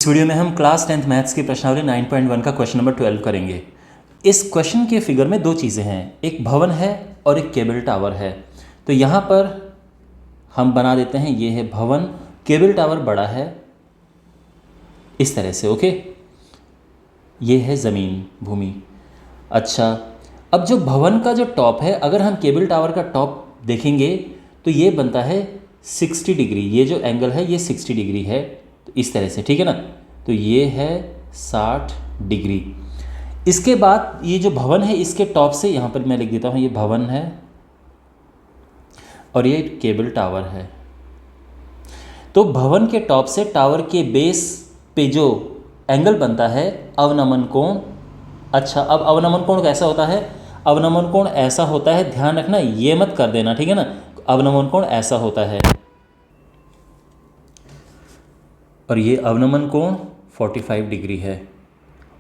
इस वीडियो में हम क्लास 10th मैथ्स की प्रश्नावली 9.1 का क्वेश्चन नंबर 12 करेंगे। इस क्वेश्चन के फिगर में दो चीज़ें हैं, एक भवन है और एक केबल टावर है। तो यहाँ पर हम बना देते हैं, ये है भवन, केबल टावर बड़ा है इस तरह से, ओके। ये है ज़मीन, भूमि। अच्छा, अब जो भवन का जो टॉप है, अगर हम केबल टावर का टॉप देखेंगे तो ये बनता है 60 डिग्री। ये जो एंगल है ये 60 डिग्री है, तो इस तरह से, ठीक है ना। तो ये है 60 डिग्री। इसके बाद ये जो भवन है इसके टॉप से, यहाँ पर मैं लिख देता हूँ, ये भवन है और ये केबल टावर है। तो भवन के टॉप से टावर के बेस पे जो एंगल बनता है, अवनमन कोण। अच्छा, अब अवनमन कोण कैसा होता है? अवनमन कोण ऐसा होता है, ध्यान रखना, ये मत कर देना, ठीक है ना। अवनमन कोण ऐसा होता है और ये अवनमन कोण 45 डिग्री है।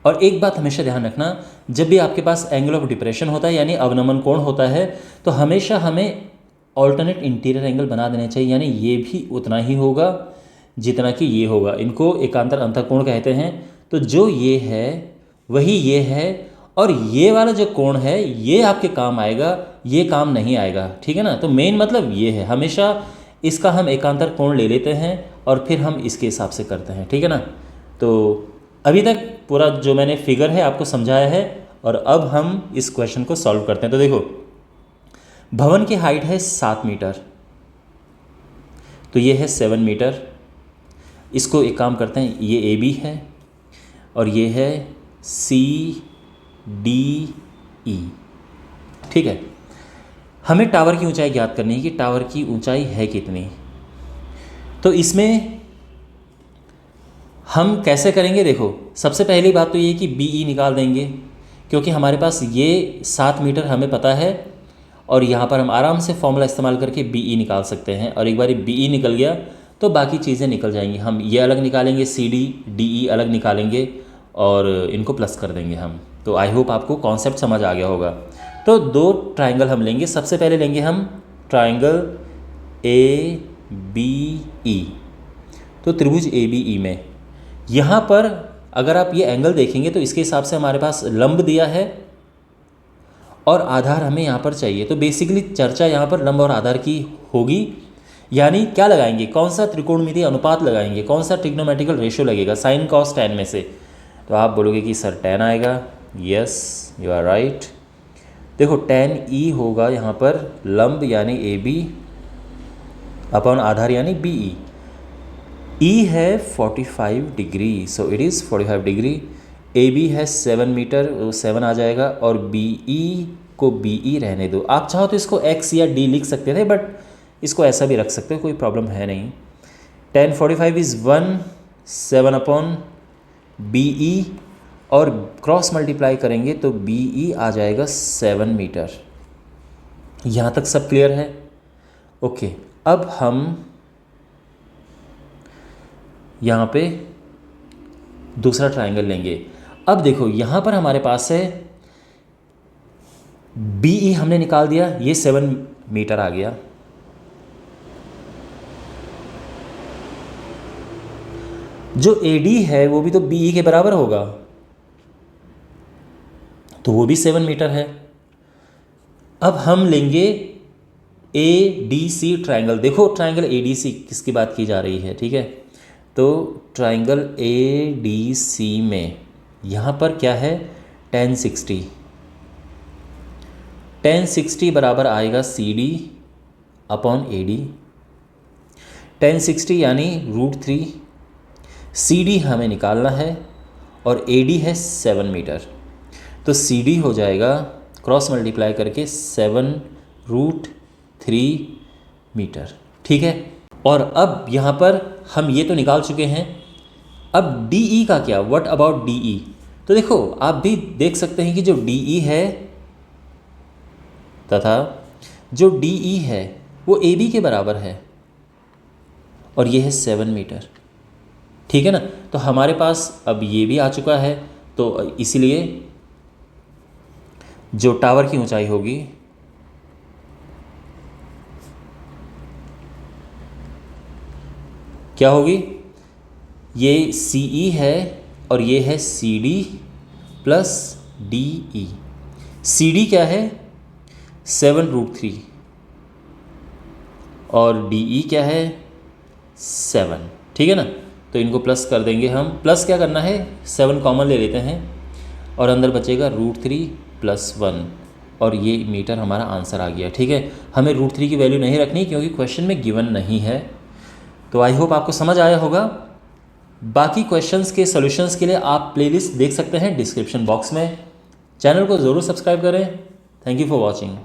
और एक बात हमेशा ध्यान रखना, जब भी आपके पास एंगल ऑफ डिप्रेशन होता है यानी अवनमन कोण होता है, तो हमेशा हमें ऑल्टरनेट इंटीरियर एंगल बना देने चाहिए, यानी ये भी उतना ही होगा जितना कि ये होगा। इनको एकांतर अंतःकोण कहते हैं। तो जो ये है वही ये है, और ये वाला जो कोण है ये आपके काम आएगा, ये काम नहीं आएगा, ठीक है ना। तो मेन मतलब ये है, हमेशा इसका हम एकांतर कोण ले लेते हैं और फिर हम इसके हिसाब से करते हैं, ठीक है ना। तो अभी तक पूरा जो मैंने फिगर है आपको समझाया है, और अब हम इस क्वेश्चन को सॉल्व करते हैं। तो देखो, भवन की हाइट है 7 मीटर, तो ये है 7 मीटर। इसको एक काम करते हैं, ये ए बी है और ये है सी डी ई, ठीक है। हमें टावर की ऊंचाई ज्ञात करनी है कि टावर की ऊंचाई है कितनी। तो इसमें हम कैसे करेंगे? देखो, सबसे पहली बात तो ये कि बी ई निकाल देंगे, क्योंकि हमारे पास ये 7 मीटर हमें पता है, और यहाँ पर हम आराम से फॉर्मूला इस्तेमाल करके बी ई निकाल सकते हैं। और एक बार बी ई निकल गया तो बाकी चीज़ें निकल जाएंगी। हम ये अलग निकालेंगे, सी डी डी ई अलग निकालेंगे और इनको प्लस कर देंगे हम। तो आई होप आपको कॉन्सेप्ट समझ आ गया होगा। तो दो ट्राइंगल हम लेंगे। सबसे पहले लेंगे हम ट्राइंगल ए बी ई। तो त्रिभुज ए बी ई में यहाँ पर अगर आप ये एंगल देखेंगे तो इसके हिसाब से हमारे पास लंब दिया है और आधार हमें यहाँ पर चाहिए। तो बेसिकली चर्चा यहाँ पर लंब और आधार की होगी, यानी क्या लगाएंगे, कौन सा त्रिकोणमितीय अनुपात लगाएंगे, कौन सा ट्रिग्नोमेट्रिकल रेशियो लगेगा, साइन कॉस टैन में से। तो आप बोलोगे कि सर टैन आएगा। Yes, you are right. देखो, टैन ई होगा यहाँ पर लंब यानी ए बी अपॉन आधार यानी बी ई। ई है 45 degree, so it is 45 degree. A B है 7 मीटर, वो 7 आ जाएगा, और बी ई को बी ई रहने दो। आप चाहो तो इसको एक्स या डी लिख सकते थे, बट इसको ऐसा भी रख सकते हो, कोई प्रॉब्लम है नहीं। tan 45 is 1, 7 upon B E, और क्रॉस मल्टीप्लाई करेंगे तो बी ई आ जाएगा 7 मीटर। यहाँ तक सब क्लियर है? ओके, अब हम यहाँ पे दूसरा ट्राइंगल लेंगे। अब देखो, यहाँ पर हमारे पास है बी ई हमने निकाल दिया, ये 7 मीटर आ गया। जो ए डी है वो भी तो बी ई के बराबर होगा, तो वो भी 7 मीटर है। अब हम लेंगे ए डी सी ट्राइंगल। देखो, ट्राइंगल ए डी सी किसकी बात की जा रही है, ठीक है। तो ट्राइंगल ए डी सी में यहाँ पर क्या है, tan 60। tan 60 बराबर आएगा C D upon A D. tan 60 यानी √3। सी डी हमें निकालना है और ए डी है 7 मीटर। तो सी डी हो जाएगा क्रॉस मल्टीप्लाई करके 7√3 मीटर, ठीक है। और अब यहाँ पर हम ये तो निकाल चुके हैं। अब डी ई का क्या, व्हाट अबाउट डी ई? तो देखो, आप भी देख सकते हैं कि जो डी ई है तथा जो डी ई है वो ए बी के बराबर है, और ये है 7 मीटर, ठीक है ना। तो हमारे पास अब ये भी आ चुका है, तो इसीलिए जो टावर की ऊंचाई होगी क्या होगी, ये सी ई है और ये है C D plus D E. C D क्या है 7√3 और डी ई क्या है 7, ठीक है ना। तो इनको प्लस कर देंगे हम। प्लस क्या करना है 7 कॉमन ले लेते हैं और अंदर बचेगा √3 + 1 और ये मीटर हमारा आंसर आ गया, ठीक है। हमें √3 की वैल्यू नहीं रखनी क्योंकि क्वेश्चन में गिवन नहीं है। तो आई होप आपको समझ आया होगा। बाकी क्वेश्चंस के सॉल्यूशंस के लिए आप प्लेलिस्ट देख सकते हैं डिस्क्रिप्शन बॉक्स में। चैनल को ज़रूर सब्सक्राइब करें। Thank you for watching.